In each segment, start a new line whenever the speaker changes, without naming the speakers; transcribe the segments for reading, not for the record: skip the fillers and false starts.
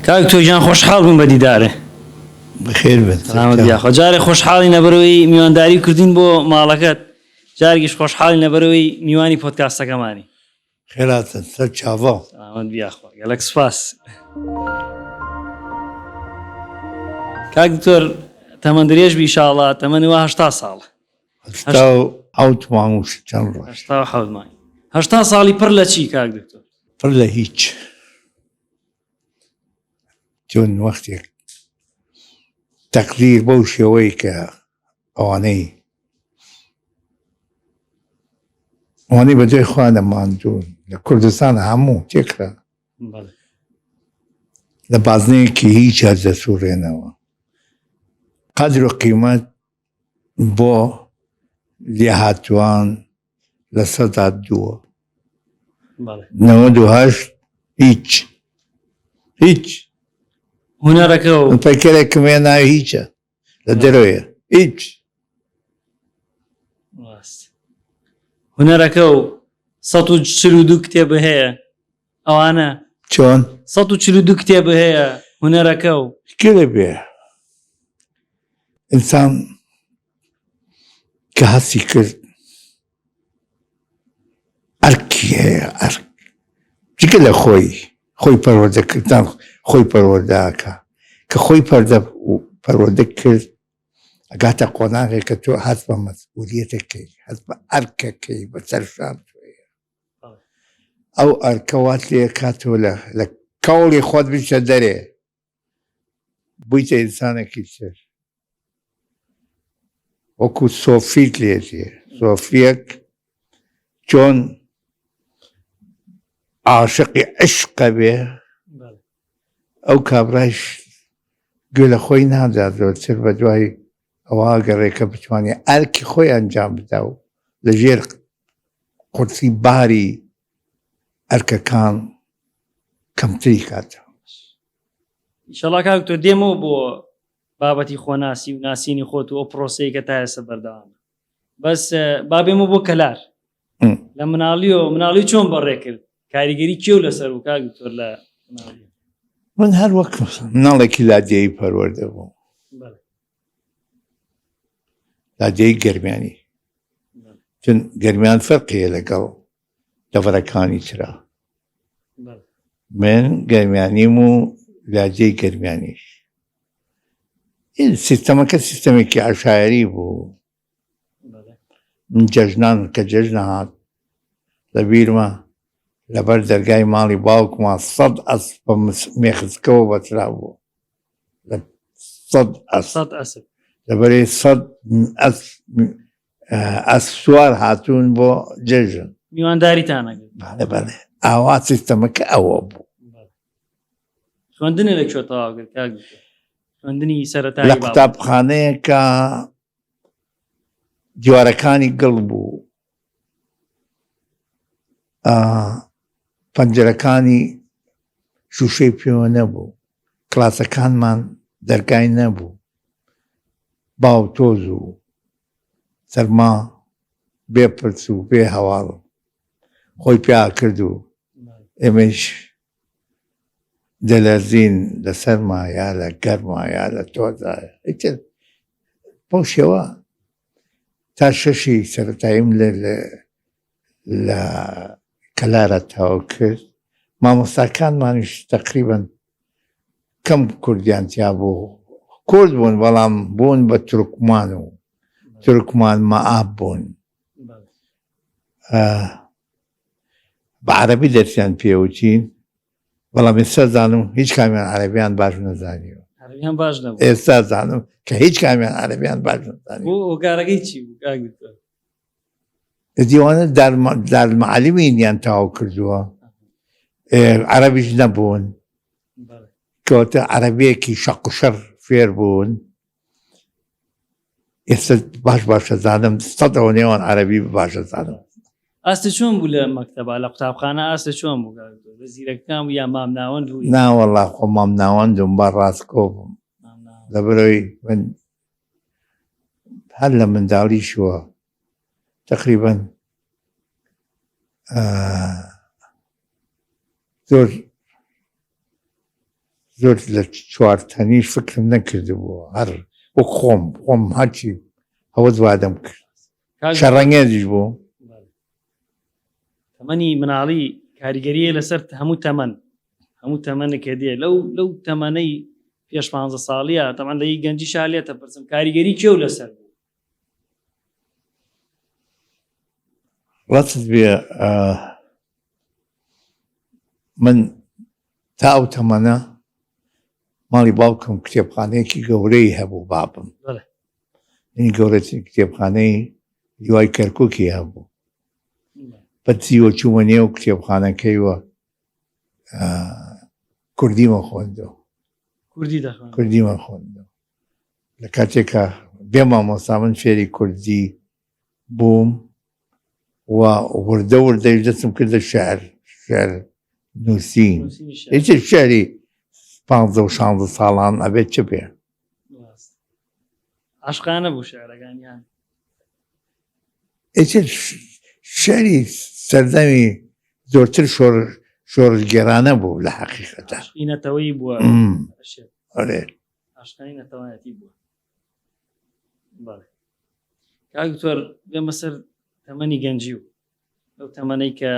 کاک تۆ گیان خۆشحاڵ بووم بە دیدارێ.
بخێر بێت.
سەلامت بیاخۆ. جارێ خۆشحاڵی نەبەرەوەی میوانداری کردین بۆ ماڵەکەت، جارێکیش خۆشحاڵی نەبەرەوەی میوانی پۆدکاستەکەمانی.
خێراتە سەر چاوە.
سەلامت بیاخۆ. گەلەک سوپاس. کاک دکتۆر تەمەن درێژ بی ئینشاڵڵا، تەمەنی وا 80 ساڵ.
87 مانگ چەند ڕۆژ.
87 مانگ. 80 ساڵی پڕ لە چی کاک دکتۆر؟
پڕ لە هیچ. چۆن وەختێک تەقدیر بەو شێوەی کە ئەوانەی بەجێی خوا نەماندوون لە کوردستان هەموو تێکرا لە بازنەیەکی هیچ هەر دەسوڕێنەوە. قەدر و قیمەت بۆ لێهاتووان لە 102 98 هیچ
هونەرەکە و
پەکەرێکمێ ناوی هیچە لە دەرەوەیە هیچ
هونەرەکە و 142 کتێبە هەیە ئەوانە
چۆن
142 کتێبە هەیە هونەرەکە و
گرە بێ ئینسان کە هەستی کرد ئەرکی هەیە ئەرک جگە لە خۆی پەروەردەکردن خۆی پەروەردەکە کە خۆی پەروەردە کرد ئەگاتە قۆناغێک کە تۆ هەست بە مەسئولیەتەکەی هەست بە ئەرکەکەی بە سەرشان توێیە ئەو ئەرکەوات لێ کاتەوە لە کەوڵی خۆت بچە دەرێ بوویتە ئینسانێکی تر وەکو سۆفیت لێتێ سۆفیەک چۆن عاشقی عشقە بێ ئەو کابرایش گوێ لە خۆی نادات زۆرتر بە دوای ئەوە گەڕێکە بتوانێت ئەرکی خۆی ئەنجام بدا و لە ژێر قورسی باری ئەرکەکان کەمتری کاتەوە.
ئینشەڵڵا کاک تۆ دێمەوە بۆ بابەتی خۆناسی و ناسینی خۆت و ئەو پرۆسەی کە تا ئێستا بەردەوامە. بەس با بێمە بۆ کەلار لە مناڵی چۆن بەڕێ کرد؟ کاریگەری کێو لەسەر و کاک دکتۆر لە مناڵی؟
من هەر وەک مناڵێکی لادێی پەروەردە بووم، لادێی گەرمیانی، چون گەرمیان فەرقیە لەگەڵ دەڤەرەکانی ترا. من گەرمیانیم و لادێی گەرمیانیش. سیستەمەکە سیستەمێکی عەشایەری بوو. من جەژنان کە جەژنە هات لە بیرمە لەبەر دەرگای ماڵی باوکمان 100 ئەسپ بە مێخزکەوە بەترا بوو، 100 ئەسپ لەبەرەی 100 ئەسپ سوار هاتوون بۆ جەژن
میوانداریتانەکرد.
بەڵێ ئاوا سیستەمەکە ئەوە بوو.
خوێندنی لەکوێ تەواو کرد کاک دکتۆر؟ خوێندنی سەرەتایی
لە قوتابخانەیەکە دیوارەکانی گڵ بوو، پەنجەرەکانی شوشەی پێوە نەبوو، کلاسەکانمان دەرگای نەبوو، باو تۆز و سەرما بێپرس و بێ هەواڵ خۆی پیا کرد و ئێمەش دەلەرزین لە سەرما یا لە گەرما یا لە تۆزایە. ئیتر بۆ شێوە تا شەشی سەرەتاییم لە کەلارە تاوا کرد. مامۆستاکانمانیش تەقریبەن کەم کوردیان تیا بوو، کورد بوون بەڵام بوون بە تورکمان و تورکمان مەئاب بوون، بە عەرەبی دەرسیان پێوتین بەڵام ئێستا زانم هیچ کامیان عەرەبیان باش نەزانیوە.
عەرەبیان باش نەبوو.
ئێستا زانم کە هیچ کامیان عەرەبیان باش نەزانیوە.
هۆکارەکەی چی بوو کاک دکتۆر؟
دیوانە دارمەعەلیمینیان تاوا کردووە، عەرەبیش نەبوون، کەواتە عەرەبیەکی شەق و شەڕ فێر بوون. ئێستا باش ئەزانم 100ەوە نێوان عەرەبی باش ئەزانم.
ئاستە چۆن بوو لە مەکتەبە لە قوتابخانە ئاستە چۆن بوو کاک دکتۆر؟ وەزیرەکان بوو یا مام ناوەند بوو؟
نا وەڵڵا خۆ مام ناوەندم با ڕاستکۆ بووم لەبەرەوەی من هەر لە منداڵیشوە تقریبەن زۆر زۆر لە چوارتەنیش فکرم نەکردبووە هەر وەک خۆم هەرچی ئەوە دوادەم کرد شەڕەنگێزیش بوو
تەمەنی مناڵی کاریگەریە لەسەر هەموو تەمەنێکە دێ لەو تەمەنەی پێش 15 ساڵیە تەمان لەی گەنجی شالێتە پرسم کاریگەری کێو لەسەر بوو
ڕاست بێ من تا ئەو تەمەنە ماڵی باوکم کتێبخانەیەکی گەورەی هەبوو بابم گەورەترین کتێبخانەی دیوای کەرکووکی هەبوو بەچیوە چوومە نێو کتێبخانەکەیوە کوردیمە خوێندەوە کوردیمە خوێندەوە لە کاتێکە بێ مامۆستا من فێری کوردی بووم و وردەی دەستم کردە شێعر نووسین هیچ شێعری 15 ساڵان ئەبێت چ بێ
عاشقانە بوو شێعرەکانیان
شێعری سەردەمی زۆرتر شۆڕگێرانە بوو لە حەقیقەتە
ئینەتەوەی بووە عاشقانی نەتەوانەتی بووە کاکتۆر بێمە سەر تەمەنی گەنجی و لەو تەمەنەی کە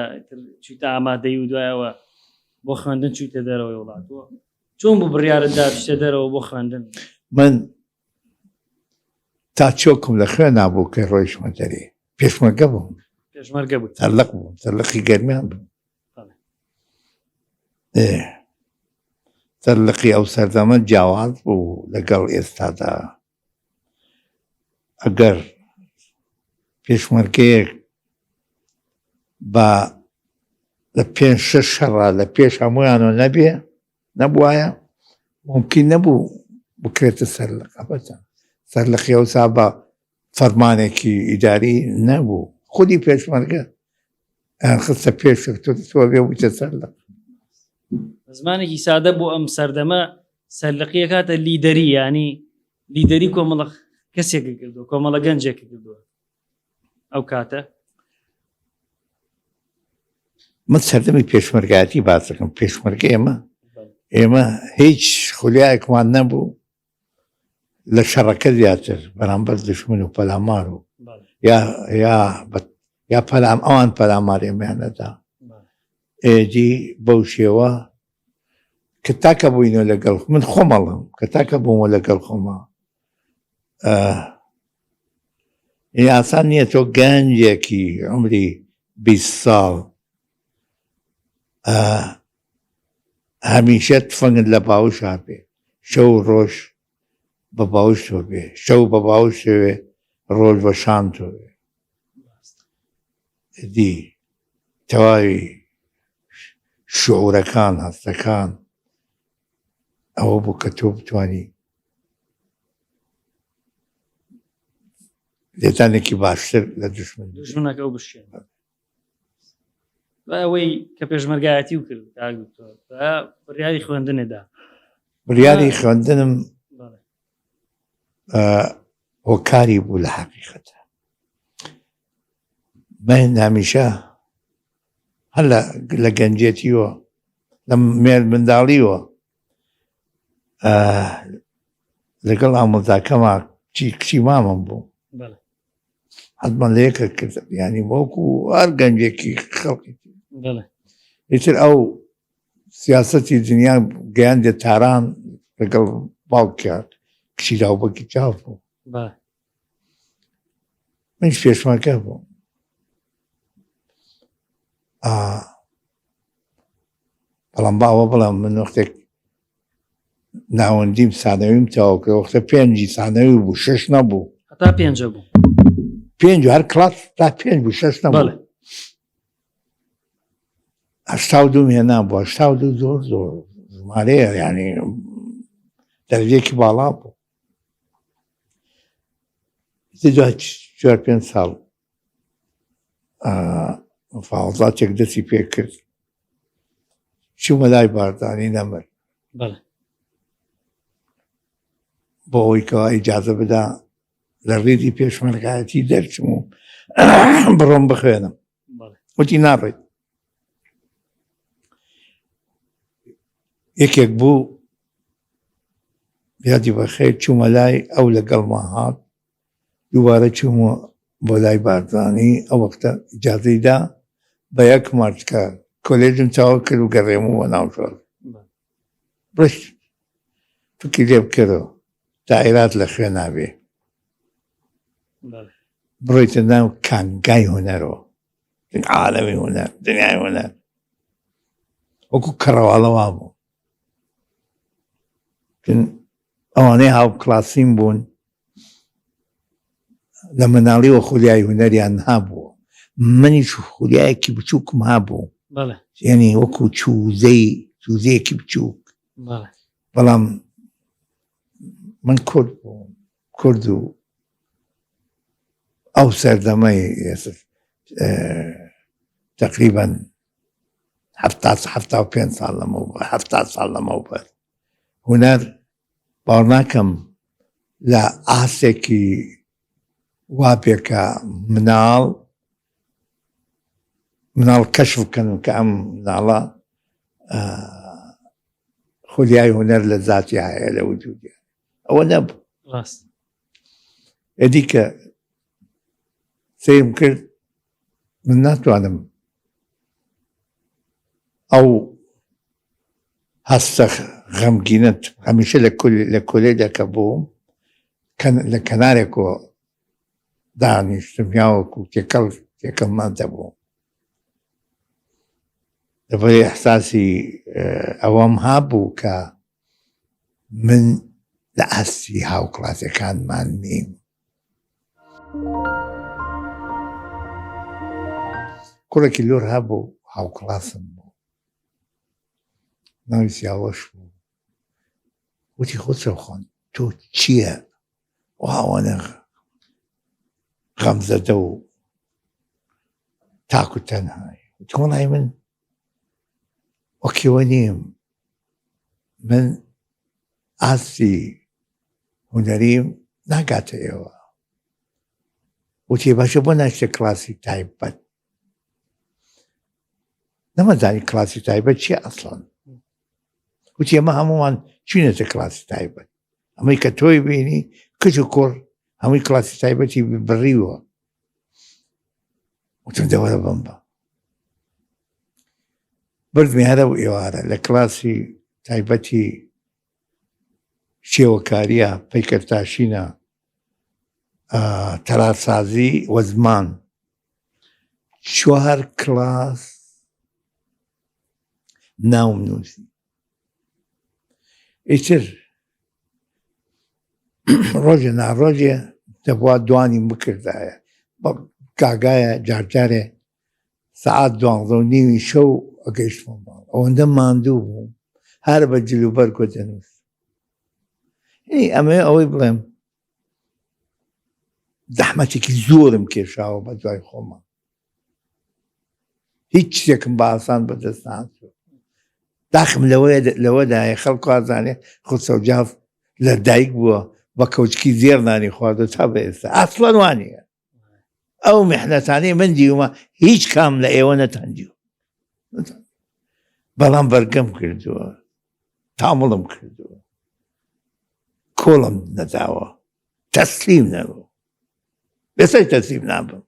چیتە ئامادەی و دوایەوە بۆ خوێندن چوویتە دەرەوەی وڵاتەوە چۆن بوو بڕیارەتدا بچیتە دەرەوە بۆ خوێندن
من تا چۆکم لە خوێن نابوو کە ڕۆیشتمە دەرێ پێشمەرگە بووم تەرلەق بووم تەرلەقی گەرمیان بووم تەرلەقی ئەو سەردەمە جیاواز بوو لەگەڵ ئێستادا ئەگەر پێشمەرگەیەک بە لە 5-6 شەڕە لە پێش هەمویانەوە نەبووایە ممکن نەبوو بکرێتە سەرلەق ئەبەتەن سەرلەقی ئەوسا بە فەرمانێکی ئیداری نەبوو خودی پێشمەرگە خستە پێشتۆ بێ بوویتە سەرلەق
زمانێکی سادە بۆ ئەم سەردەمە سەرلەقیە کاتە لیدەری ینی لیدەری کۆمەڵە کەسێکە کردووە کۆمەڵە گەنجێکە کردووە ئەو کاتە
من سەردەمی پێشمەرگایەتی باس دەکەم پێشمەرگە ئێمە هیچ خولیایەکمان نەبوو لە شەڕەکە زیاتر بەرامبەر دژمن و پەلامار و یا پەلام ئەوان پەلامار ئێمەیانەدا ئێدی بەو شێوە کە تاکە بووینەوە لەگەڵ من خۆمەڵم کە تاکە بوومە لەگەڵ خۆمە ئاسان نییە تۆ گەنجێکی عمری 20 ساڵ هەمیشە تفەنگت لە باوش هابێ شەو ڕۆژ بە باوش تۆ بێ شەو بە باوش شەوێ ڕۆژ بە شان تۆ بێ دی تەواوی شعورەکان هەستەکان ئەوە بوو کە تۆ بتوانی لێتانێکی باشتر لە
دژمنەکە و بشێن ئەوەی کە پێشمەرگایەتی و کرد بڕیاری خوێندنێدا
بڕیاری خوێندنم هۆکاری بوو لە حەقیقەتە من هەمیشە هەر لە گەنجێتیوە لە مێر منداڵیوە لەگەڵ ئامۆزاکەما کچی مامەم بوو حتمما لە یەکە کرد ینی وەکو هەر گەنجێکی خەڵکی ئیتر ئەو سیاسەتی دنیا گەیاندێ تاران لەگەڵ باوکات کچی راوبەکی چاو بوو منش پێشمەرگە بوو بەڵام باوە بڵام من وەختێک ناوەندیم سانەویم تەواو کرد وەختە 5 سانەوی بوو 6 نەبوو
هەتا 5 بوو
5 هەر کلاس تا 5 بوو 6 نەبوو 82 هێنا بوو 82 زۆر ژمارەیە ینی دەرەجەیەکی باڵا بوو 4-5 ساڵ مفاوضاتێک دەستی پێ کرد چوومە لای باردانی نەمر بۆ ئەوەی کەوا ئیجازە بدا لە ڕێزی پێشمەرگایەتی دەرچم و بڕۆم بخوێنم وتی ناڕێت یەکێک بوو یادی بەخێر چوومە لای ئەو لەگەڵما هات دووبارە چوومە بۆ لای بارزانی ئەو وەختە ئیجازەیدا بە 1 مارچ کە کۆلێجم چاوە کرد و گەڕێمەوە ناو شۆڕ بڕشت فکری لێ بکەرەوە دائیرات لە خوێ نابێ بڕۆیتە ناو کانگای هونەرەوە عالەمی هونەر دنیای هونەر وەکو کەڕەواڵەوا بوو ئەوانەی هاو کلاسیم بوون لە مناڵیوە خولیای هونەریان هابووە منیش خولیایەکی بچووکم هابوو یعنی وەکو چوزەیەکی بچووک بەڵام من کورد بووم کورد و ئەو سەردەمەی تقریبا 75 ساڵ لەمەوە 70 ساڵ لەمەوە هونەر باوەڕ ناکەم لە ئاسێکی وا پێکە مناڵ کەشف بکەن کە ئەم مناڵە خولیای هونەر لە ذاتی هەیە لە وجودی ئەوە نەبوو ئەدی کە سەیرم کرد من ناتوانم ئەو هەستە غەمگینت هەمیشە لە کۆلێجەکە بووم لە کەنارێکەوە دانیشتم یاوەکو تێکەڵمان دەبوو دەبێ ئەحساسی ئەوەم هابوو کە من لە ئاستی هاوکڵاسەکانمان نیم کوڕێکی لۆر هەبوو هاوکڵاسم بوو ناوی سیاوەش بوو وتی خۆچەوخۆن تۆ چییە ئەوانە غەمزەدە و تاکو تەنهای وڵای من وەکیوە نیم من ئاستی هونەریم ناگاتە ئێوە وتی باشە بۆ ناشتە کلاسی تایبەت نەمەزانی کلاسی تایبەت چیە ئەسڵان وتی ئەمە هەمووان چینەتە کلاسی تایبەت ئەمەی کە تۆی بینی کچ و کوڕ هەمووی کلاسی تایبەتی بڕیوە وتم دەوەرە بم بە بردمی هەرە و ئێوارە لە کلاسی تایبەتی شێوەکاریە پەیکەرتاشینە تەرارسازی وەزمان 4 کلاس ناوم نووسی ئیتر ڕۆژە ناڕۆژێ دەبوا دوانیم بکردایە بە کاگایە جارجارێ سەعات 12:30 شەو ئەگەیشتم ئەوەندە ماندوو بووم هەر بە جلوبەر کۆ دەنووس ئەمە ئەوەی بڵێم زەحمەتێکی زۆرم کێشاوە بە دوای خۆمە هیچ شتێکم بە ئاسان بەدەست نهاتووە داخم لەوەدایە خەڵکو ئازانێ خودسەوجاف لە دایک بووە بە کەوچکی زێر نانی خواردە تا بە ئێستا ئەسڵەن وانە ئەو میحنەتانەی من دیومە هیچ کام لە ئێوە نەتانجیوە بەڵام بەرگەم کردووە تامڵم کردووە کۆڵم نەداوە تەسلیم نەبوو بێسەی تەسلیم نابم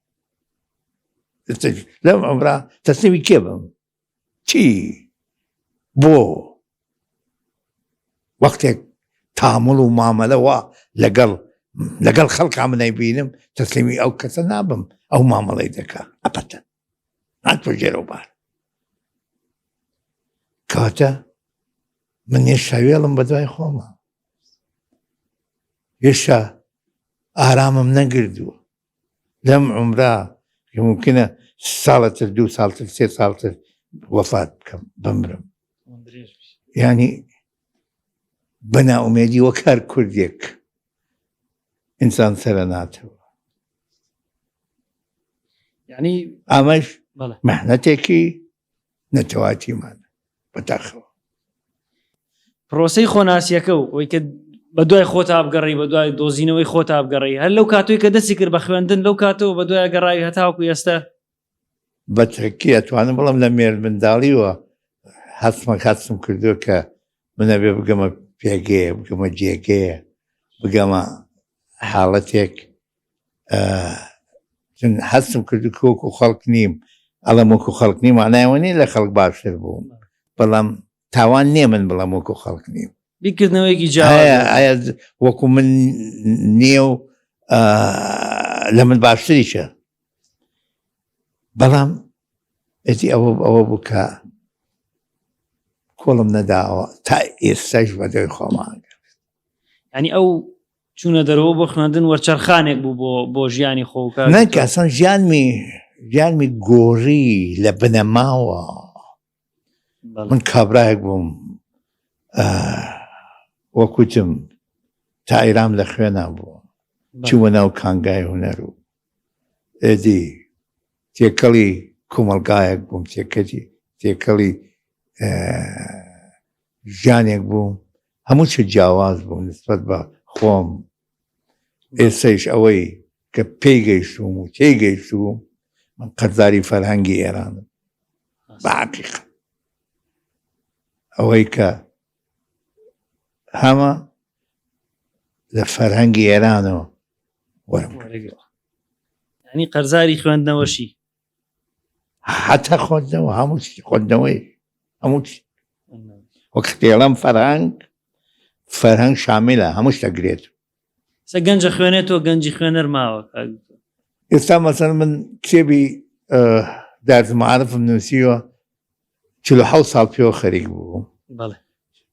لەم عمرا تەسلیمی کێ بم چی بۆ وەختێک تامڵ و مامەلەوە لەگەڵ خەڵکا منەی بینم تەسلیمی ئەو کەسە نابم ئەو مامەڵەی دەکا ئەپەتەن هاتوە ژێرە و بار کاتە من هێشتا بە دوای خۆمە هێشتا ئارامم نەگردووە لەم عمرا کە ممکنە ساڵەتر 2 ساڵتر 3 ساڵتر وەفات بکەم بمرم ینی بەناومێدی وەک هەر کوردێک ئینسان سەرە ناتەوە
یعنی
ئامەش مەحنەتێکی نەتەواتیمانە بەداخەوە
پرۆسەی خۆناسیەکە و ئەوەی کە بە دوای خۆت ئابگەڕی بە دوای دۆزینەوەی خۆت ئابگەڕی هەر لەو کاتۆی کە دەستی کرد بە خوێندن لەو کاتەوە بە دوای گەڕاوی هەتاوەکو ئێستا
بە تەکی ئەتوانم بڵم لە مێر منداڵیوە هەستم کردووە کە منە بێ بگەمە پێگەیە بگەمە جێگەیە بگەمە حاڵەتێک هەستم کردو کۆکو خەڵک نیم ئەڵەم وەکو خەڵک نیم ئانایوەنی لە خەڵک باشتر بووم بەڵام تاوان نییە من بەڵام وەکو خەڵک نیم
بیکردنەوەیکی
ئایا وەکو من نییە و لە من باشتریشە بەڵام ئەتی ئەوە بوو کە کۆڵم نەداوە تا ئێستاش بەدەوی خۆمان
ینی ئەو چوونە دەرەوە بۆ خوێندن وەرچەرخانێک بوو بۆ ژیانی خۆکە
نەکە ئەسان ژیانمی گۆڕی لە بنەماوە من کابراایەک بووم وەکوتم تا ئیرام لە خوێنە بوو چووە ناو کانگای هونەر و ئێدی تێکەڵی کۆمەلگایەک بووم تێکەڵی ژیانێک بووم هەموو چ جیاواز بووم نسبەت بە خۆم ئێستاش ئەوەی کە پێی گەیشتوم و تێگەیشتوم من قەرزاری فەرهەنگی ئێرانم بەحەقیقەت ئەوەی کە هەمە لە فەرهەنگی ئێرانەوە وەرم
ینی قەرزاری خوێندنەوەشی
حتا خوێندنەوە هەموو خوێندنەوەی هەموو وەک دێڵم فەرهەنگ شاملە هەمووش دەگرێت
سە گەنجە خوێنێتەوە گەنجی خوێنەر ماوە
ئێستا مەسەن من کتێبی دارزمەعارفم نووسیوە 47 ساڵ پێوە خەریک بوو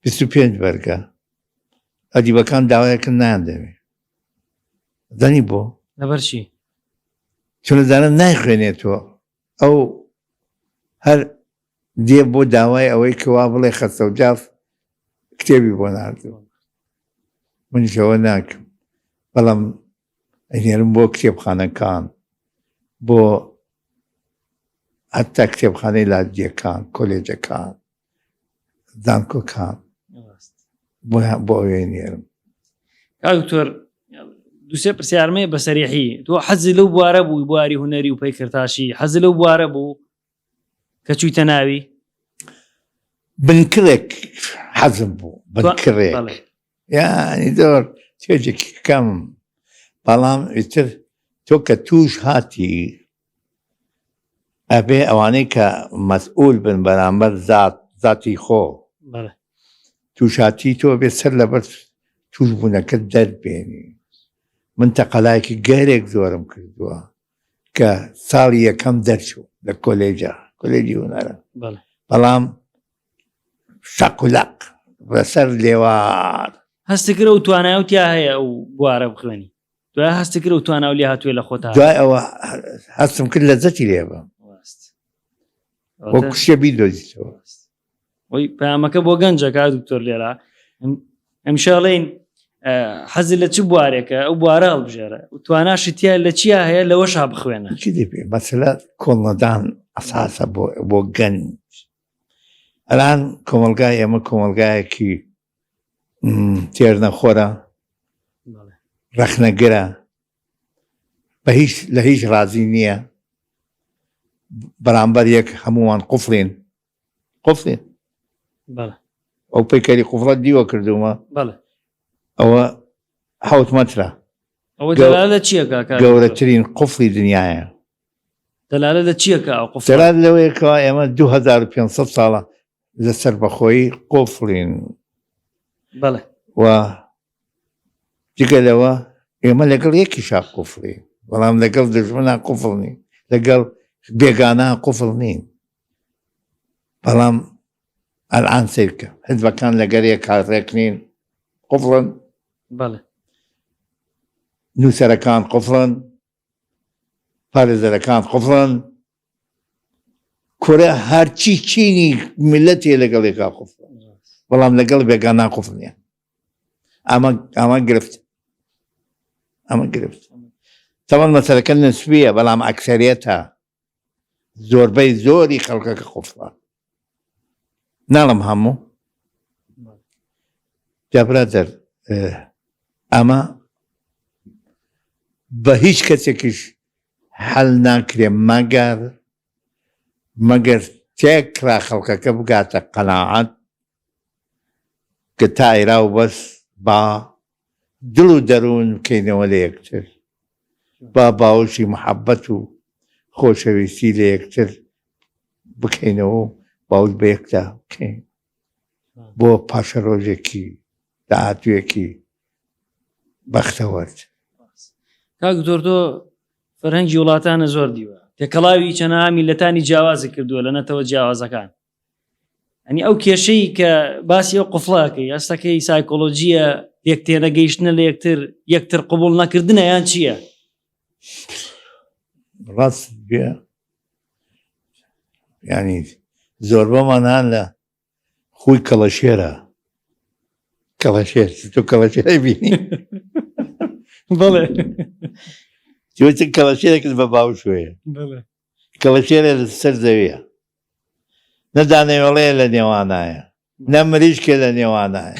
25 بەرگە ئەدیبەکان داوایەکن نایاندەوێ دەنی بۆ
لەبەرچی
چون دەزانم نایخوێنێتەوە ئەو هەر دێ بۆ داوای ئەوەی کەوا بڵێ خەسەوجاف کتێبی بۆ ناردەوە منیشەوە ناکەم بەڵام ئەنێرم بۆ کتێبخانەکان بۆ حتا کتێبخانەی لادیەکان کۆلێجەکان زانکۆکان بۆ ئەوێ نێرم
دکتۆر دووسێ پرسیارمەیە بە سەریحی تۆ حەزی لەو بوارە بووی بواری هونەری و پەیکردتاشی حەزی لەو بوارە بوو کە چوویتە ناوی
بنکڕێک حەزم بوو بنکڕێک یانی زۆر توێژێکی کەم بەڵام ئیتر تۆ کە توش هاتی ئەبێ ئەوانەی کە مەسئول بن بەرامبەر زاتی خۆ تووشاتی تۆ بێت سەر لەبەر توش بوونەکە دەربێنی من تەقەلایەکی گەرێک زۆرم کردووە کە ساڵی یەکەم دەرچوو لە کۆلێجی هونەرە بەڵام شەقولەق بەسەر لێوار
هەستکرە و توانایوتیا هەیە ئەو بوارە بخوێنی دوای هەستکرە و تواناو لێ هاتووێ لە خۆتا
دوای ئەوە هەستم کرد لە زەتی لێ بم وەکو شێ بیدۆزیتەوە
وەی پەیامەکە بۆ گەنجە کا دکتۆر لێرە ئەمشاڵین حەزی لە چ بوارێکە ئەو بوارە هەڵبژێرە و تواناشتیا لە چیا هەیە لەوەشا بخوێنە
چی دەبێ مەسەلە کۆڵنەدان ئەساسە بۆ گەنج ئەلان کۆمەلگای ئێمە کۆمەلگایەکی تێرنەخۆرە ڕەخنەگرە لە هیچ ڕازی نییە بەرامبەر یەک هەمووان قوفڵین ئەو پەیکەری قوفڵەت دیوە کردومە ئەوە 7 مەترە
ئەوە دەلالە چیەکە
گەورەترین قوفڵی دنیاە
دەلالە لە چیەکە ئەو قوفڵ
دەلالە لەوەیەکەوە ئێمە 2500 ساڵە لەسەر بەخۆی قوفڵین و جگەلەوە ئێمە لەگەڵ یەکی شاق قوفڵی بەڵام لەگەڵ دژمنە قوفڵنی لەگەڵ بێگانە قوفڵ نین بەڵام ئەلعان سیرکە حزبەکان لەگەر کارڕێک نین قوفڵن نووسەرەکان قوفڵن پارێزەرەکان قوفڵن کورە هەرچی چینی میلەتێ لەگەڵێکا قوفڵن بەڵام لەگەڵ بێگانە قوفڵ نیە ئەمە گرفت تەمەن مەسەلەکە نسبیە بەڵام ئەکسەریەتە زۆربەی زۆری خەڵکەکە قوفڵە ناڵم هەموو جابرادەر ئەمە بە هیچ کەسێکیش هەڵ ناکرێ مەگەر تێکرا خەڵکەکە بگاتە قەناعەت کە تا ئێرا و بەس با دڵ و دەروون بکەینەوە لە یەکتر، با باوەشی محەبەت و خۆشەویستی لە یەکتر بکەینەوە و باوت بە یەکدا بکەین بۆ پاشە ڕۆژێکی داهاتوویەکی بەختەوەرد.
کاک دکتۆر تۆ فەرهەنگی وڵاتانە زۆر دیوە، تێکەڵاوی چەنەها میلەتانی جیاوازی کردووە لە نەتەوە جیاوازەکان. ئەنی ئەو کێشەی کە باسی ئەو قوفڵاکەی ئەستەکەی سایکۆلۆجیە یەکتێنەگەیشتنە لە یەکتر قبول نەکردنە یان چییە؟
ڕاست بێ ینی زۆر بەمانان لە خوی کەڵەشێرە کەڵەشێر تۆ کەڵەشێرە بینی
بەڵێ
تۆ کەڵەشێرێکت بە باوشوەیە کەڵەشێرە لە سەر زەویە نەدانەوەڵەیە لە نێوانایە نە مریشکێ لە نێوانایە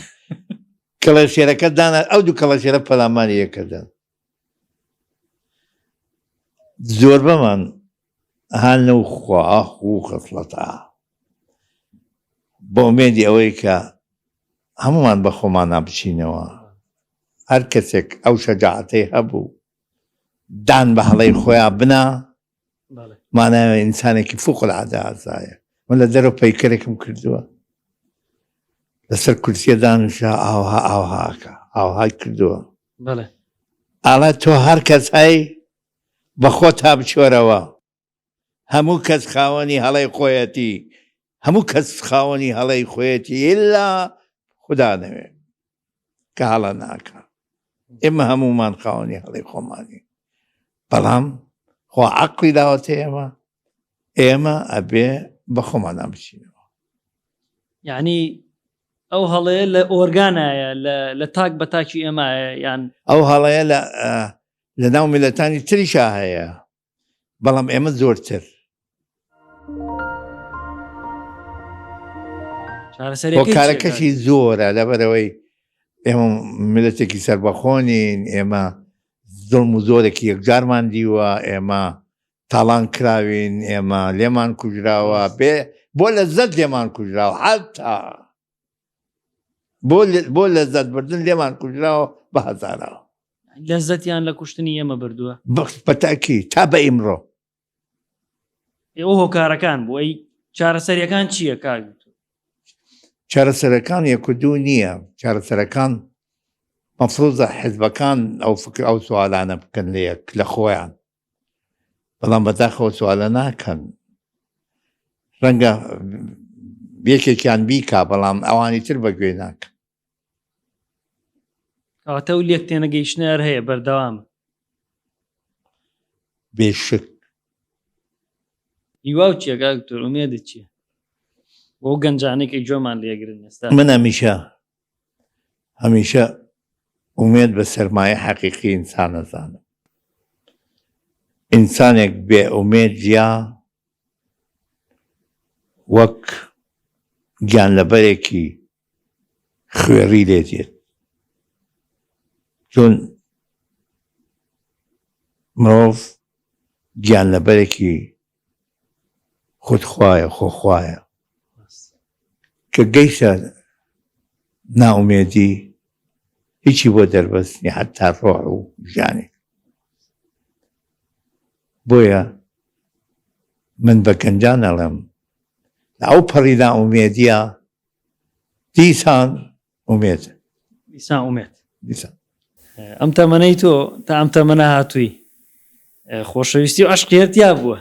کەڵەشێرەکە دانا ئەو دوو کەڵەشێرە پەلامانی یەکەدەن. زۆر بەمان هەنە و خواخ و خەسڵەتە بۆ ئومێدی ئەوەی کە هەمومان بە خۆمان نابچینەوە، هەر کەسێک ئەو شەجاعەتەی هەبوو دان بە هەڵەی خۆیان بنا مانایە ئینسانێکی فوقالعادە ئازایە. من لە دەرەوە پەیکەرێکم کردووە لەسەر کورسیە دانیشە ئاوهاکە ئاوهای کردووە ئاڵا تۆ هەر کەس هەی بە خۆ تا بچۆرەوە، هەموو کەس خاوەنی هەڵەی خۆیەتی، هەموو کەس خاوەنی هەڵەی خۆیەتی ئیلا خوددا نەوێ کە هەڵە ناکە. ئێمە هەمومان خاوەنی هەڵەی خۆمانی، بەڵام خۆ عەقڵی داوەتە ئێمە ئەبێ بە خۆمان نابچینەوە.
یعنی ئەو هەڵەیە لە ئۆرگانایە لە تاک بە تاکی ئێمایە یان
ئەو هەڵەیە لە ناو میلەتانی تریشا هەیە، بەڵام ئێمە زۆرتر کارەکەشی زۆرە لەبەرەوەی ئێمە میلەتێکی سەربەخۆنین، ئێمە زۆڵم و زۆرێکی یەکجارمان دیوە، ئێمە تاڵان کراوین، ئێمە لێمان کوژراوە بۆ لەزەت لێمان کوژراوە، حتا بۆ لەزەت بردن لێمان کوژراوە بە هەزارەوە.
لەزەتیان لە کوشتنی ئێمە بردووە
بەتاکی تا بە ئیمڕۆ.
ئێوە هۆکارەکان بۆ ئەی چارەسەریەکان چییە کاک؟
چارەسەرەکان یەک و دوو نییە. چارەسەرەکان مەفروضە حیزبەکان ئەو فکر ئەو سوالانە بکەن لە یەک لە خۆیان، بەڵام بەداخەوە سوالە ناکەن. ڕەنگە یەکێکیان بیکا بەڵام ئەوانی تر بەگوێ ناکەن.
کاتە و لێک تێنەگەیشتنەر هەیە بەردەوامە
بێشک.
هیوا و چیە کاک دکتۆر؟ ئومێدت چییە بۆ گەنجانێکی جۆمان لێگرن ئێستا؟
من هەمیشە ئومێد بە سەرمایە حەقیقی ئینسان نەزانم. ئینسانێک بێ ئومێد جیا وەک گیانلەبەرێکی خوێڕی لێ دێت، چۆن مرۆڤ گیانلەبەرێکی خودخوایە خۆخوایە کە گەیشتە ناومێدی هیچی بۆ دەربەستنی حتا ڕۆح و ژیانی. بۆیە من بە گەنجان ئەڵێم ئەو پەڕی ناومێدیە دیسان ئومێد
دیسان ئومێد.
دیسان
ئەم تەمەنەی تۆ تا ئەم تەمەنە هاتووی خۆشەویستی و عەشقیەتیا بووە؟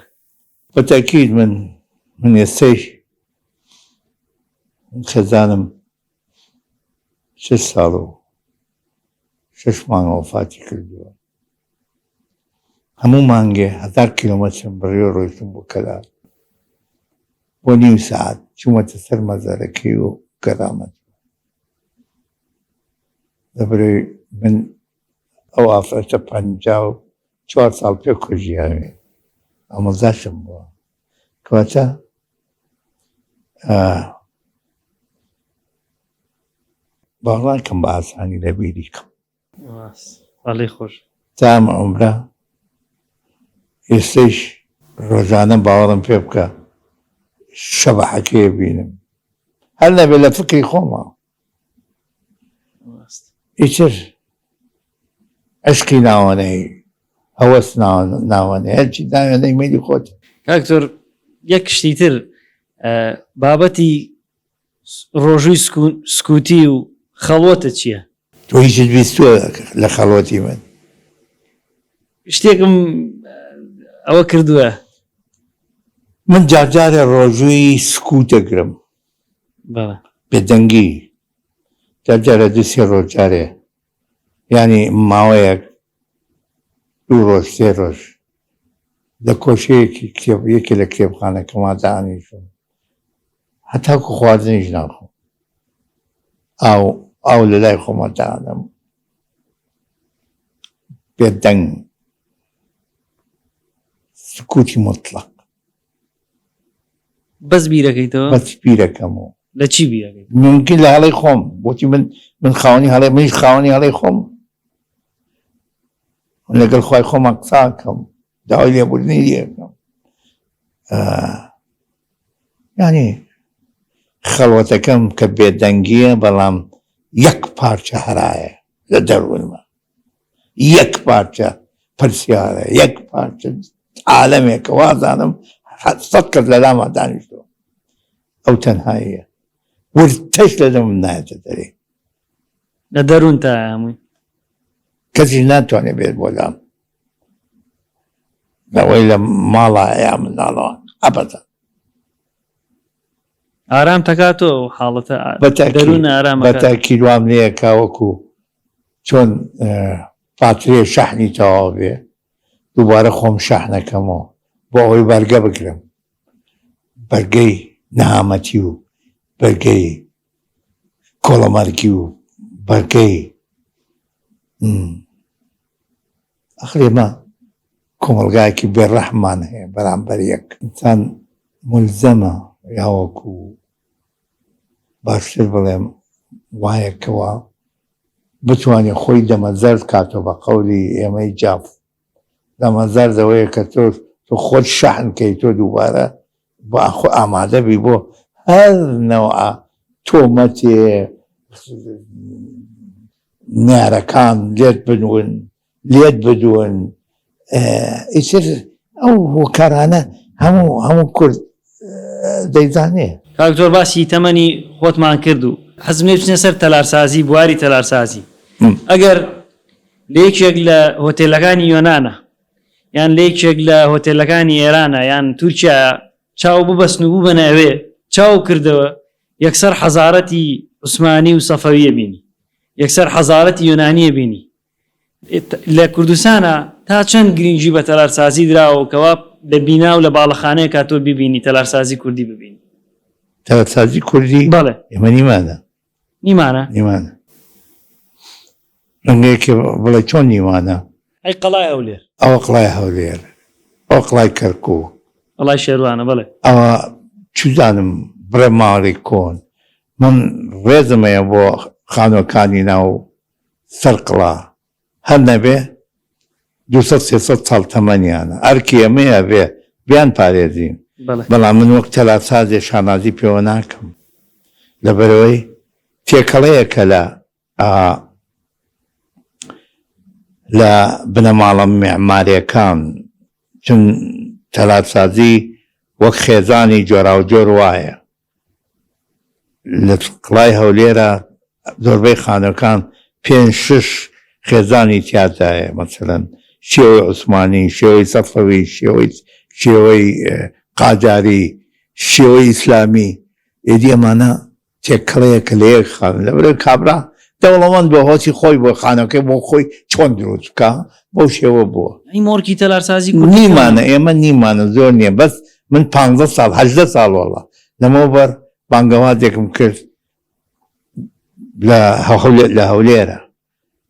بەتەکید من ئێستەی خەزانم 6 ساڵ و 6 مانگ وەفاتی کردووە. هەموو مانگێ 1000 کیلۆمەترم بڕێوە ڕۆیشتم بۆ کەلار بۆ نیم سەعات چوومەتە سەر مەزارەکەی و گەڕامەت. لەبەرەوەی من ئەو ئافرەتە 54 ساڵ پێ کوژیاوێ ئامۆزاشم بووە، کەواتە باوەڕ ناکەم بە ئاسانی لە بیری کەم.
ئەڵێ خۆش
تا ئەم عومرە ئێستەیش ڕۆژانە باوەڕم پێ بکە شەبەحەکەیە بینم، هەر نەبێت لە فکری خۆمە ئیتر عشقی ناوانەی هەوەس ناوانەی هەرچی ناوێنەی مەیلی خۆت.
کاکتۆر یەک شتی تر بابەتی ڕۆژووی سکوتی و خەڵۆتە چییە؟
تۆ هیچت بیستووە لە خەڵۆتی من؟
شتێکم ئەوە کردووە
من جارجارە ڕۆژووی سکوت دەگرم بێدەنگی، جارجارە دووسێ ڕۆژ جارێ، ینی ماوەیەک 2 ڕۆژ 3 ڕۆژ لە کۆشەیەکی یەکی لە کتێبخانەکەما دانیشم هەتاکو خواردنیش ناخۆم، ئاو لە لای خۆمە دانم بێدەنگ سکوتی مطلق
بەس بیرەکەیتەوە؟
بەس بیرەکەمەوە.
لە چی بیرەکەیت؟
ممکن لە هەڵەی خۆم، بۆچی من خاوەنی هەڵەی منیش خاوەنی هەڵەی خۆم، لەگەڵ خوای خۆمە قساکەم، داوای لێبوردنی لێکەم. ینی خەڵوەتەکەم کە بێدەنگیە بەڵام یەک پارچە هەرایە لە دەروونمە، یەک پارچە پرسیارە، یەک پارچە عالەمێکە وازانم 100 کەس لە لاما دانیشتەوە، ئەو تەنهاییە ورتەش لە دەمم نایەتە دەرێ،
لە دەروون تا هەمووی
کەسیش ناتوانێت بێت بۆ لام لەوەی لە ماڵە یا مناڵەوە ئەبەتە
ئارام تەکاتەوە حاڵەتە دەروون ئارامەکە.
بەتاکی دوام لێیە کاوەکو چۆن پاترێ شەحنی تەواو بێ دووبارە خۆم شەحنەکەمەوە بۆ ئەوەی بەرگە بگرم، بەرگەی نەهامەتی و بەرگەی کۆڵەمەرگی و بەرگەی ئەخرێمە کۆمەلگایەکی بێڕەحمان هەیە بەرامبەر یەک ئینسان ملزەمە یاوەکو باشتر بڵێم وایەکەوە بتوانێت خۆی دەمەزەرد کاتەوە بە قەولی ئێمەی جاف. دەمەزەردەوەیە کە تۆ خۆت شەحنکەی تۆ دووبارە بۆ خۆ ئامادە بی بۆ هەر نەوە تۆمەتێ نارەکان لێت بنون لێت بدون. ئیتر ئەو هۆکارانە هەموو کورد دەیزانێ.
کاکتۆر باسی تەمەنی خۆتمان کرد و حەزم لێ بچنە سەر تەلارسازی، بواری تەلارسازی. ئەگەر لە یەکێک لە هۆتێلەکانی یۆنانە یان لە یەکێک لە هۆتێلەکانی ئێرانە یان تورکیا چاو ببەستن و بووبەنە ئەوێ چاو کردەوە یەکسەر حەزارەتی عوسمانی و سەفەویە بینی، یەکسەر حەزارەتی یۆنانیە بینی. لە کوردستانە تا چەند گرنگی بە تەلارسازی دراوە کەوا لە بینا و لە باڵەخانەیە کاتۆ ببینی تەلارسازی کوردی ببینی.
تەلارسازی کوردی
بەڵێ
ئێمە نیمانە ڕەنگەیەکی بڵێ چۆن نیوانە؟
ئەی قەڵای هەولێر،
ئەوە قڵای هەولێر، ئەوە قڵای کەرکوو،
قەڵای شێروانە. بڵێ
ئەوە چوزانم بڕێ ماڵی کۆن من ڕێزمەیە بۆ خانۆکانی ناو سەرقڵا هەر نەبێ 200-300 ساڵ تەمەنیانە ئەرکی ئەمەیە بێ بیان پارێزین، بەڵام من وەک تەلارسازێ شانازی پێوە ناکەم لەبەرەوەی تێکەڵەیە کە لە بنەماڵە معماریەکان چون تەلارسازی وەک خێزانی جۆراوجۆر وایە. لە قڵای هەولێرە زۆربەی خانەکان 5-6 خێزانی تیاتایە، مەسەلەن شێوەی عوسمانی، شێوەی سەفەوی، شێوەی قاجاری، شێوەی ئیسلامی. ئێدی ئەمانە تێکەڵەیە کە لە یەک خان لەبەرەوەی کابرا دەوڵەمەند بۆ هۆچی خۆی بۆ خانەکەی بۆ خۆی چۆن دروست بکە بۆ شێوە بووە.
ئەی مۆرکی تەلارسازی
نیمانە ئێمە نیمانە زۆر نییە، بەس من 15 ساڵ 18 ساڵ وەڵا لەمەوە بەر بانگەوازێکم کرد لە هەولێرە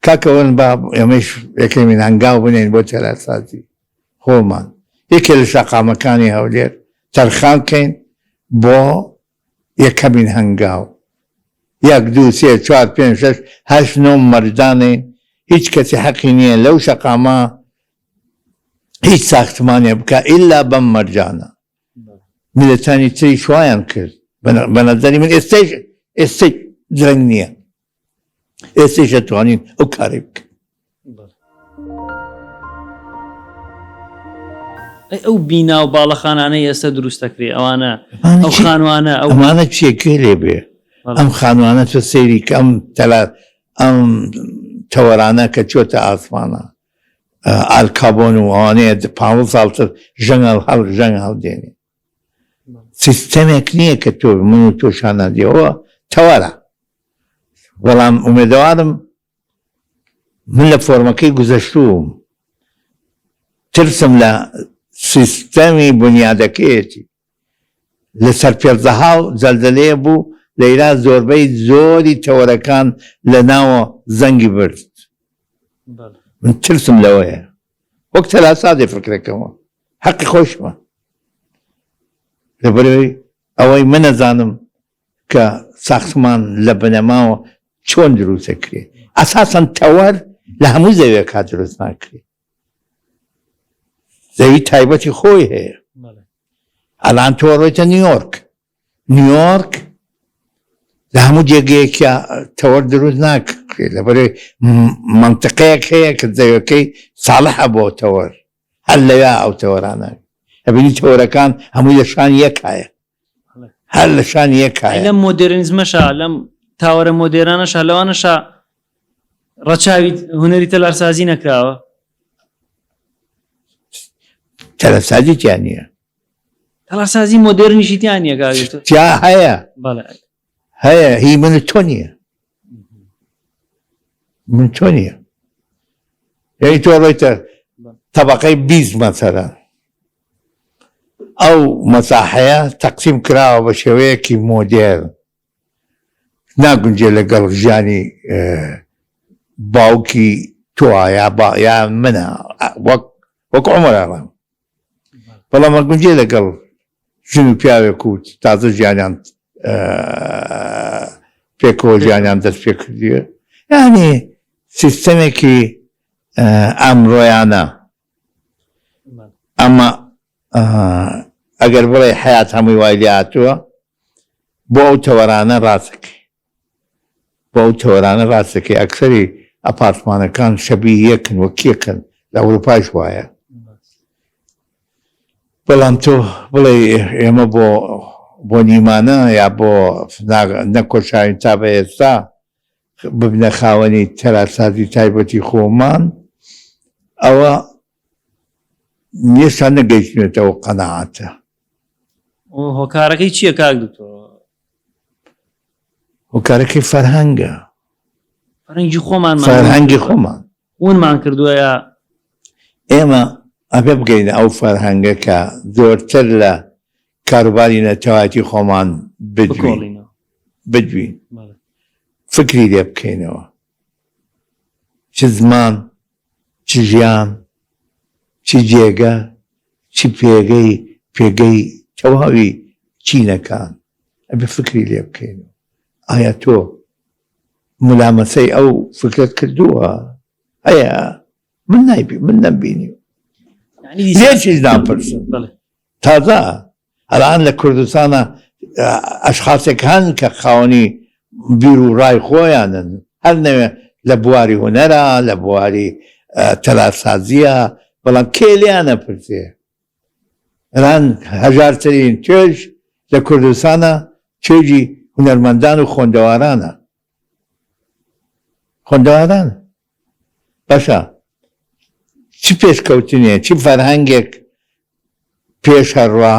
کاکەون با ئێمەش یەکەمین هەنگاو بنێن بۆ تەلارسازی خۆمان. یەکێ لە شەقامەکانی هەولێر تەرخان بکەین بۆ یەکەمین هەنگاو 1 2 3 4 5 6 8 9 مەردانێ هیچ کەسی حەقی نییە لەو شەقامە هیچ ساختمانێ بکە ئیلا بەم مەرجانە. میلەتانی تری شوایان کرد بە نەزەری من ئێستەی درەنگ نییە ئێستش دەتوانین ئەو کارێ بکەین.
ئەو بینا و باڵەخانانەی ئێستا دروست دەکرێت ئەوانە ئەو خانوانە
ئەمانە چیەکێ لێ بێ ئەم خانوانە تۆ سەیری کە ئەم تەوەرانە کە چۆتە ئاسمانە ئالکابۆن و ئەوانەیە 5 ساڵتر ژەنگ هەڵدێنێ سیستەمێک نییە کە تۆ من و تۆشانە دێەوە تەوەرە. بەڵام ئومێدەوارم من لە فۆرمەکەی گوزەشتوم ترسم لە سیستەمی بنیادەکەیەتی لەسەر پێرزەها و زەلزەلەیە بوو لە ئێرا زۆربەی زۆری تەوەرەکان لە ناوە زەنگی برد. من ترسم لەوەیە وەک تەلاسادێ فکرەکەمەوە حەقی خۆشمە لەبەرەوەی ئەوەی من نەزانم کە ساختمان لە بنەماوە چۆن دروست دەکرێت. ئەساسەن تەوەر لە هەموو زەویەکە دروست ناکرێت. زەوی تایبەتی خۆی هەیە. ئەلان تۆ ڕۆیتە نیویۆرک لە هەموو جێگەیەکە تەوەر دروست ناکرێت لەبەرەوەی منتقەیەک هەیە کە زەویەکەی ساڵحە بۆ تەوەر هەر لەوێ ئەو تەوەرانە ئەبینی تەوەرەکان هەمووی لە شان یەکایە هەر لە شان یەکایە.
لەم مۆدێرنیزمەشە لەم تاوەرە مۆدێرانەشە لەوانەشە ڕەچاوی هونەری تەلارسازی نەکراوە.
تەلارسازی تیان نییە
تەلارسازی مۆدێرنیشی تیان نییە گاگرتە
تیا هەیە هەیە هی من تۆ نییە من تۆ نییە یعنی تۆ ڕۆیتە طبقەی 20 مەسەرە ئەو مەساحەیە تەقسیم کراوە بە شێوەیەکی مۆدێرن ناگونجێ لەگەڵ ژیانی باوکی تۆە یا منە وەک عومەرەڵام بەڵام ئەگونجێ لەگەڵ ژن و پیاوێک و تازە ژیانیان پێکەوە ژیانیان دەست پێ کردیە یعنی سیستەمێکی ئەمڕۆیانە. ئەمە ئەگەر بڵێ حیات هەمووی وای لێ هاتووە بۆ ئەو تەوەرانە ڕاستەکەی ئەکسەری ئەپارتمانەکان شەبیه یەکن وەکیەکن لە ئەوروپاش وایە. بەڵام تۆ بڵێ ئێمە بۆ نیمانە یا بۆ نەکۆشاوین تا بە ئێستا ببنە خاوەنی تەلارسازی تایبەتی خۆمان ئەوە ئێستا نەگەیشتێتەوە قەناعەتە.
هۆکارەکەی چییە کاک دکتۆر؟
هۆکارەکەی فەرهەنگە فەرهەنگی خۆمان
ونمان کردووە
ئێمە ئەبێ بگەین ئەو فەرهەنگە کە زۆرتر لە کاروباری نەتەوایەتی خۆمان بدوین فکری لێ بکەینەوە چ زمان چ ژیان چ جێگە چ پێگەی تەواوی چینەکان ئەبێ فکری لێ بکەینەوە. ئایا تۆ ملامەسەی ئەو فکرت کردووە؟ هەیە من نەبینی لێچیز ناپرسم تازە ئەلان لە کوردستانە ئەشخاصێک هەن کە خاوەنی بیر و ڕای خۆیانن هەر نەوێ لە بواری هونەرە لە بواری تەلارسازیە بەڵام کێ لیانە پرسێ ئەلان هەژارترین توێژ لە کوردستانە توێژی هونەرمەندان و خوێندەوارانە باشە چی پێشکەوتنیە چی فەرهەنگێک پێش هەڕوا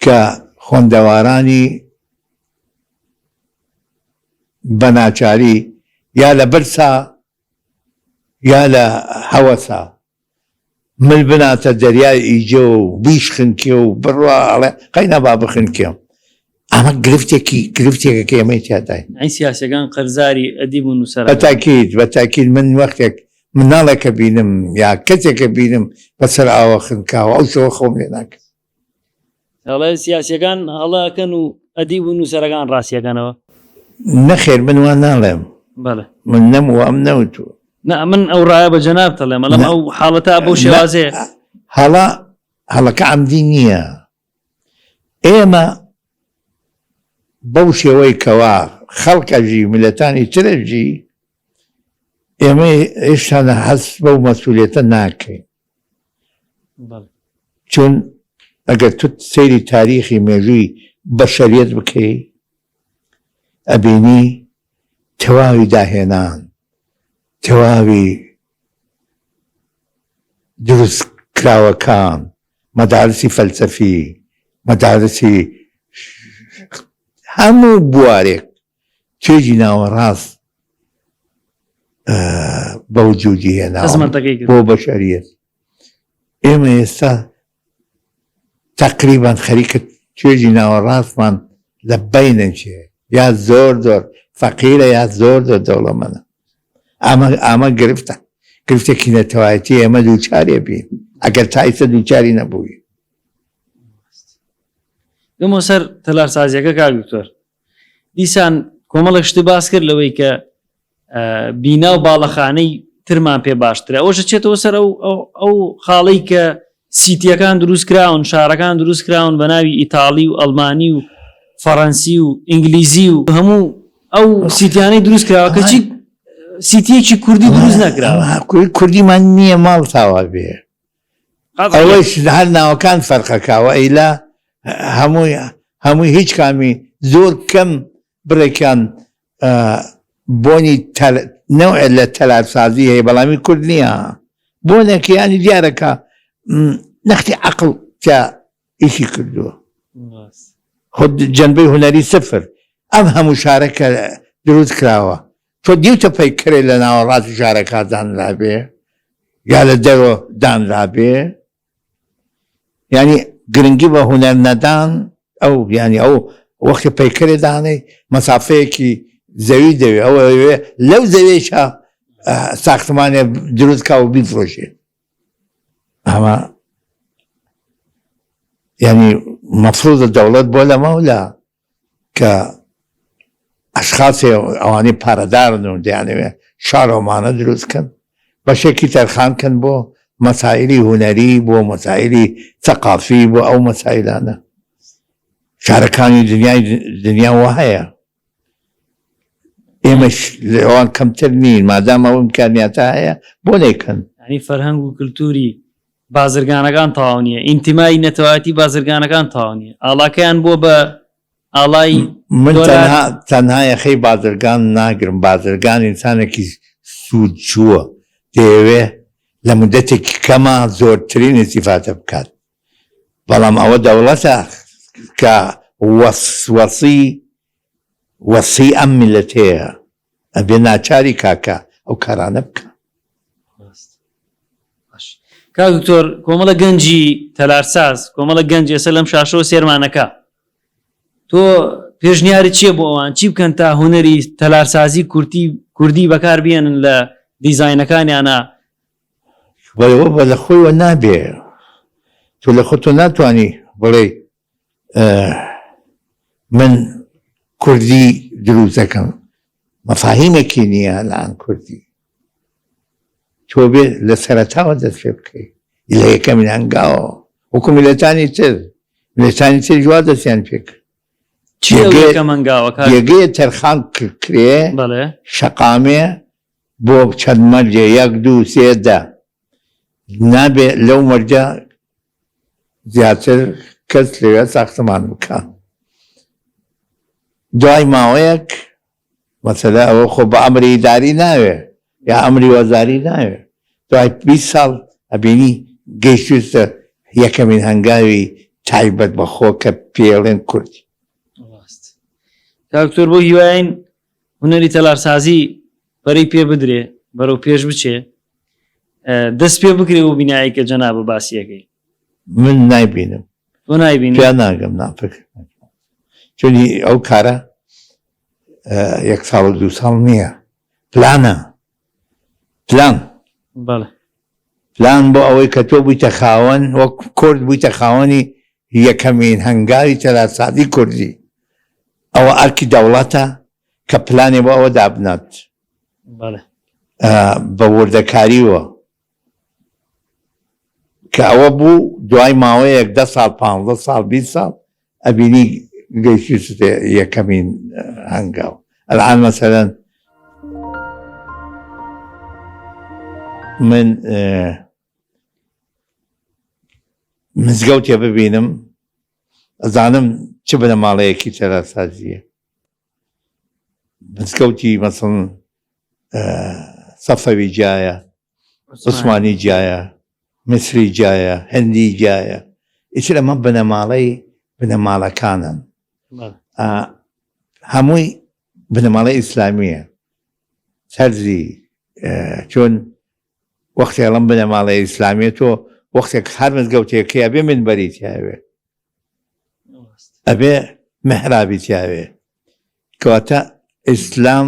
کە خوێندەوارانی بەناچاری یا لە برسا یا لە هەوەسا مل بناتە دەریای ئیجە و بیش خنکێ و بڕوا ئەڵێ قەینەبا بخنکێم ئەمە گرفتێکەکە ئێمەی تیادای
ئەی سیاسەکان قەرزاری ئەدیب و نووسەر
بەتاکید من وەختێک مناڵێکە بینم یا کەسێکە بینم بەسەر ئاوە خنکاوە ئەو شەوە خۆم لێ ناکەم.
ئەڵێ سیاسەکان هەڵاکەن و ئەدیب و نووسەرەکان ڕاستیەکەنەوە
نەخێر من وان ناڵێم من نەموە ئەم نەوتوە
من ئەو ڕایە بە جەناب دەڵێم ئەڵەم ئەو حاڵەتە بۆ شێوازەیە
هەڵەکە عەمدی نییە. ئێمە بەو شێوەی کەوا خەڵکەژی میلەتانی ترەژی ئێمە ئێشتا هەست بەو مەسئولیەتە ناکەین چون ئەگەر تو سەیری تاریخی مێژووی بەشەریەت بکەی ئەبینی تەواوی داهێنان تەواوی دروست کراوەکان مەدارسی فەلسەفی مەدارسی هەموو بوارێک توێژی ناوەڕاست بە وجودی هێنا بۆ بەشەریەت ئێمە ئێستا تقریبان خەریکە توێژی ناوەڕاستمان لە بینەنچێ یا زۆر فەقیرە یا زۆر دەوڵەمەندە ئەمە گرفتێکی نەتەوایەتی ئێمە دووچارێ بین ئەگەر تایسە دووچاری نەبووی
دەمە سەر تەلارسازیەکە کاک دکتۆر دیسان کۆمەڵێک شتی باس کرد لەوەی کە بینا و باڵەخانەی ترمان پێ باشترە ئەوژە چێتەوە سەر ئەو خاڵەی کە سیتیەکان دروست کراون شارەکان دروست کراون بە ناوی ئیتاڵی و ئەڵمانی و فەڕەنسی و ئینگلیزی و هەموو ئەو سیتیانەی دروست کراوە کەچی سیتیەکی کوردی دروست نەکراوە
کوردیمان نییە ماڵ تاوا بێ ئەوەی هەر ناوەکان فەرقەکاوە ئەیلا هەمووی هیچ کامی زۆر کەم بڕێکیان بۆنی نەوە لە تەلارسازی هەیە بەڵامی کورد نییە بۆنێکیانی دیارەکە نەختی عەقڵ تا ئیشی کردووە خود جەنبەی هونەری سفر ئەم هەموو شارەکە دروست کراوە تۆ دیوتە پەیکرێ لە ناوەڕاستی شارەکە دانرابێ یا لە دەرۆ دانرابێ ینی گرنگی بە هونەر نەدان ئەو ینی ئەو وەختی پەیکرێ دانەی مەسافەیەکی زەوی دەوێ ئەوە لەو زەوێشە ساختمانێ دروست کا و بیفرۆشێ ئەمە ینی مەفروضە دەوڵەت بۆ لەمەولا کە ئەشخاصێ ئەوانەی پارەدارن و دەیانەوێ شارۆمانە دروستکەن بەشێکی تەرخانکەن بۆ مەسائلی هونەری بۆ مەسائلی سەقافی بۆ ئەو مەسائلانە شارەکانی دنیا وە هەیە ئێمەش لەوان کەمتر نین مادام ئەو ئیمکانیاتە هەیە بۆ نێکەن
ینی فەرهەنگ و کللتوری بازرگانەکان تەواو نییە ئینتیمای نەتەوایەتی بازرگانەکان تەواو نییە ئاڵاکەیان بۆ بە ئاڵای
من تەنها یەخەی بازرگان ناگرم بازرگان ئینسانێکی سوود چووە دەیەوێ لە مدەتێکی کەمە زۆرترین استیفادە بکات بەڵام ئەوە دەوڵەتە کە وەسی ئەم میلەتەیە ئەبێ ناچاری کاکە ئەو کارانە بکە
کاک دکتۆر کۆمەڵە گەنجی تەلارساز کۆمەڵە گەنج ئێستا لەم شاشەوە سێرمانەکە تۆ پێشنیاری چییە بۆ ئەوان چی بکەن تا هونەری تەلارسازی کوردی بەکار بێنن لە دیزاینەکانیانە
بە لە خۆیوە نابێ تۆ لە خۆ تۆ ناتوانی بڵێ من کوردی دروست دەکەم مەفاهیمێکی نییە لەان کوردی تۆ بێ لە سەرەتاوە دەست پێ بکەی لە یەکەمین هەنگاوە وەکو میلەتانی تر جوا دەستیان پێکرد یەگەیە تەرخان کرێ شەقامێ بۆ چەند مەرجێ 1 2 3 10 نابێ لەو مەرجە زیاتر کەس لەوێ ساختمان بکە دوای ماوەیەک مەسەلە ئەوە خۆ بە ئەمری ئیداری ناوێ یا ئەمری وەزاری ناوێ دوای 20 ساڵ ئەبینی گەیشتە یەکەمین هەنگاوی تایبەت بەخۆ کە پێڵێن کوردی
دکتۆر بۆ هیواین هونەری تەلارسازی بەرەی پێ بدرێ بەرەو پێش بچێ دەست پێ بکرێ و بینایی کە جەنابە باسیەکەی
من نایبینم
تۆ نایبینی
پێ ناگەم نافکر چونی ئەو کارە 1 ساڵ و 2 ساڵ نییە پلانە پلان بۆ ئەوەی کە تۆ بوویتە خاوەن وەک کورد بوویتە خاوەنی یەکەمین هەنگاوی تەلارسازی کوردی ئەوە ئەرکی دەوڵەتە کە پلانێ بۆ ئەوە دابنات بە وردەکاریوە کە ئەوە بوو دوای ماوەیەک 10 ساڵ 15 ساڵ 20 ساڵ ئەبینی گەیشتە یەکەمین هەنگاو الآن مثلا من مزگەوتێ ببینم ئەزانم چ بنەماڵەیەکی تەراسازیە. مزگەوتی مەسڵن سەفەوی جایە، عوسمانی جایە، میسری جایە، هەندی جایە. ئیتر ئەمە بنەماڵەکانن، هەمووی بنەماڵەی ئیسلامیە. سەرزی چۆن وەختی ئەڵەم بنەماڵەی ئیسلامیە تۆ وەختێک هەر مزگەوتێکی ئەبێ منبەری تیاوێ، ئەبێ مەحرابی تیاوێ، کەواتە ئیسلام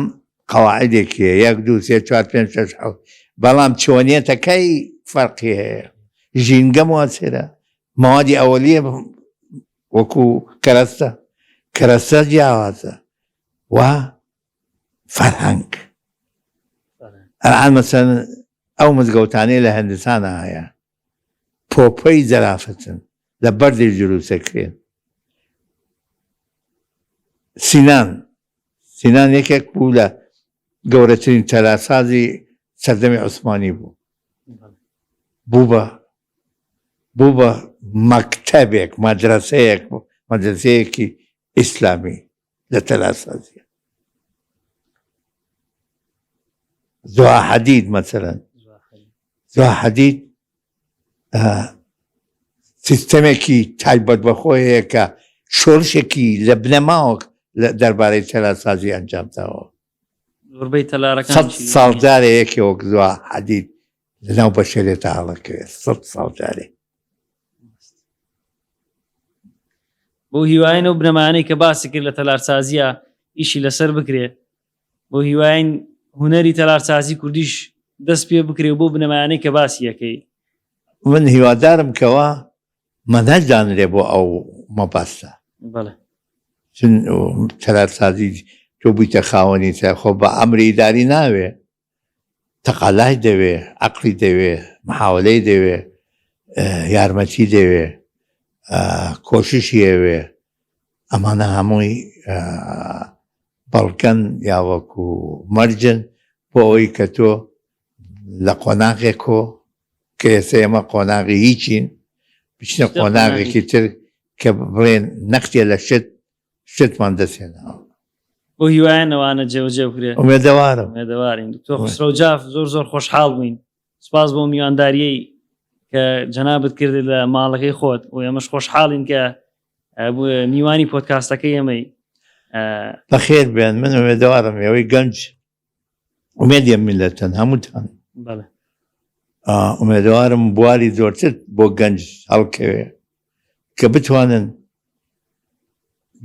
قەواعیدێکیە 1 2 3 4 5 6 7. بەڵام چۆنیەتەکەی فەرقی هەیە. ژینگە مواسێرە، مەوادی ئەوەلیە وەکو کەرەستە جیاوازە و فەرهەنگ. ئەلان مەسەن ئەو مزگەوتانەی لە هەندستانە هەیە، پۆپەی زەرافتن، لە بەردی دروستەکرێن. سینان یەکێک بوو لە گەورەترین تەلارسازی سەردەمی عوسمانی بوو بە مەکتەبێک، مەدرسەیەکی ئیسلامی لە تەلارسازیە. زوها حەدید مەسەلەن، زوها حەدید سیستەمێکی تایبەت بەخۆی هەیە کە شۆرشێکی لە بنەماوە دەربارەی تەلارسازی ئەنجامداوە.
زۆربەی تەلارەکان
100 ساڵدارێ یەکێ وەک زوها حەدید لەناو بەشێرێتە هەڵەکەوێت 100 ساڵدارێ.
بۆ هیوایین و بنەمانەی کە باسی کرد لە تەلارسازیە ئیشی لەسەر بکرێ، بۆ هیواین هونەری تەلارسازی کوردیش دەست پێ بکرێ و بۆ بنەمانەی کە باسی یەکەی.
من هیوادارم کەوا مەنهەجدانرێ بۆ ئەو مەباستە.
بەڵێ
چون تەلارسازی تۆ بوویتە خاوەنی خۆ بە ئەمری ئیداری ناوێ، تەقالای دەوێ، عەقلی دەوێ، محاولەی دەوێ، یارمەتی دەوێ، کۆششی ئەوێ. ئەمانە هەمووی بەڵکەن یا وەکو مەرجن بۆ ئەوەی کە تۆ لە قۆناغێکۆ کە ئێستا ئێمە قۆناغی هیچین بچنە قۆناغێکی تر کە بڵێن نەختێ لە شتمان دەسێنەوە.
بۆ هیوایان ئەوانە جێوەجێ بکرێ.
ئومێدەوارم
تۆ خسرۆ جاف زۆر خۆشحاڵ بووین. سپاس بۆ میوانداریەی کە جەنابەت کرد لە ماڵەکەی خۆت و ئێمەش خۆشحاڵین کە میوانی پۆدکاستەکەی ئێمەی.
بەخێر بێن. من ئومێدەوارم ئێوەی گەنج ئومێدیە میلەتەن هەمووتان.
بەڵێ
ئومێدەوارم بواری زۆرتر بۆ گەنج هەڵکەوێ کە بتوانن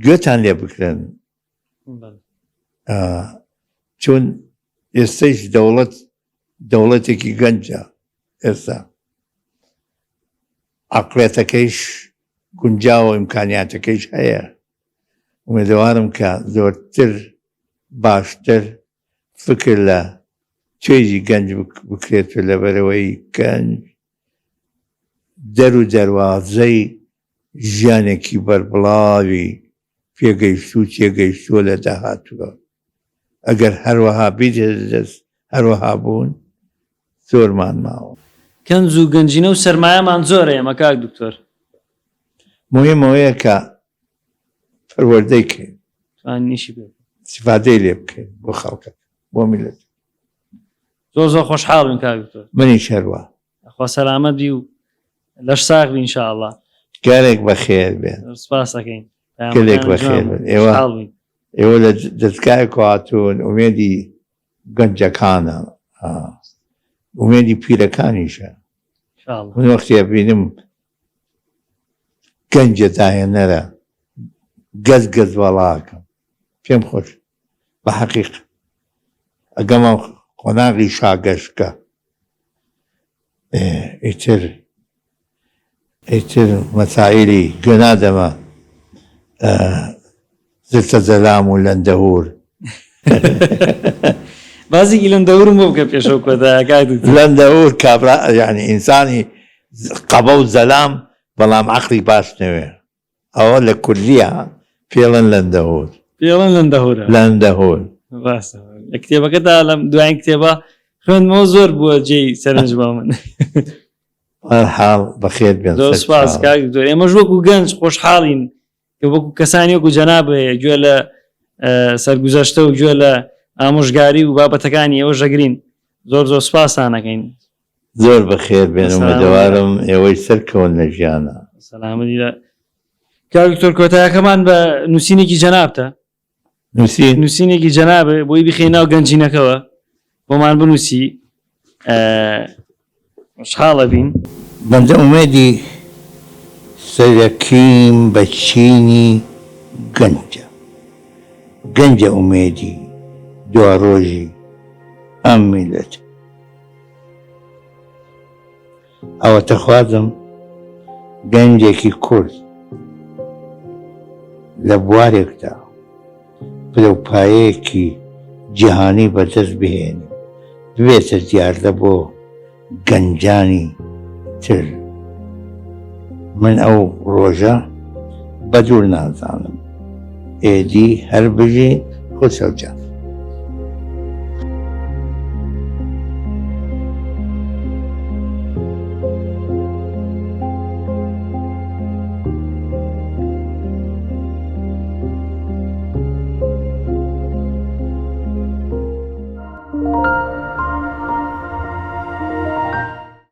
گوێتان لێ بکرێن. چون ئێستەیش دەوڵەتێکی گەنجە، ئێستا عەقڵێتەکەیش گونجاو و ئیمکانیاتەکەیش هەیە. ئومێدەوارم کە زۆرتر باشتر فکر لە توێژی گەنج بکرێت و لەبەرەوەی گەنج دەر و دەواازەی ژیانێکی بەربڵاوی پێگەیشت و تێگەیشتووە لە داهاتووە. ئەگەر هەروەها بیدەست هەروەها بوون زۆرمان ماوە.
کەنز و گەنجینە و سەرمایەمان زۆرە ئێمە کاک دکتۆر.
مهمەوەیە کە پەروەردەی کەین،
نیشی بێ
استیفادەی لێ بکەین بۆ خەڵکەکە، بۆ میلەت.
زۆر خۆشحاڵ بین کاک دکتۆر.
منیش هەروە.
خوا سەلامەت بی و لەش ساغ بی ئینشاءڵڵا.
گارێک بەخێر بێن.
سپاس دەکەین.
گەلێک بەخێر بێن. ئێوە لە دەستگایەک هاتوون، ئومێدی گەنجەکانە، ئومێدی پیرەکانیشە. من وەختی بینم گەنجە داهێنەرە گەز وەڵاکەم پێم خۆش بە حەقیق. ئەگەمە قۆناغی شاگەشکە ئیتر مەسائلی گوێنادەمە زلتە زەلام و لەندەهور.
بازێکی لەندەهورم بۆ بکە پێشەو کۆدا
لەندەهور کابرا یعنی ئینسانی قەبە و زەلام بەڵام عەقڵی باش نەوێ. ئەوە لە کوردیە پێڵەن لەندەهور.
پێڵەن لەندەهورە.
لەندەهور
باشە لە کتێبەکەدا لەم دوایین کتێبە خوێندمەوە زۆر بووە جێی سەرنج بە من
حاڵ بەخێر بێن
زۆر سپاس کاک دکتۆر ئێمەش وەکو گەنج خۆشحاڵین کە وەکو کەسانی وەکو جەنابێ گوێ لە سەرگوزەشتە و گوێ لە ئامۆژگاری و بابەتەکانی ئێوە ژەگرین زۆر زۆر سپاسانەکەین
زۆر بەخێر بێن ومەدەوارم ئێوەی سەرکەون لە ژیانە
سەلامەتی لە کاک دکتۆر کۆتایەکەمان بە نووسینێکی جەنابتە نووسینێکی جەنابێ بۆی بخێ ناو گەنجینەکەەوە بۆمان بنووسی خۆشحاڵە بین
بەندە ئومێدی سەرەکیم بە چینی گەنجە ئومێدی دوا ڕۆژی ئەم میلەت ئەوەتە خوازم گەنجێکی کورد لە بوارێکدا پلەپایەیەکی جیهانی بەدەست بهێنی ببێتە دیاردە بۆ گەنجانی تر من ئەو ڕۆژە بەدوور نازانم ئێدی هەر بژی خۆ سەوجان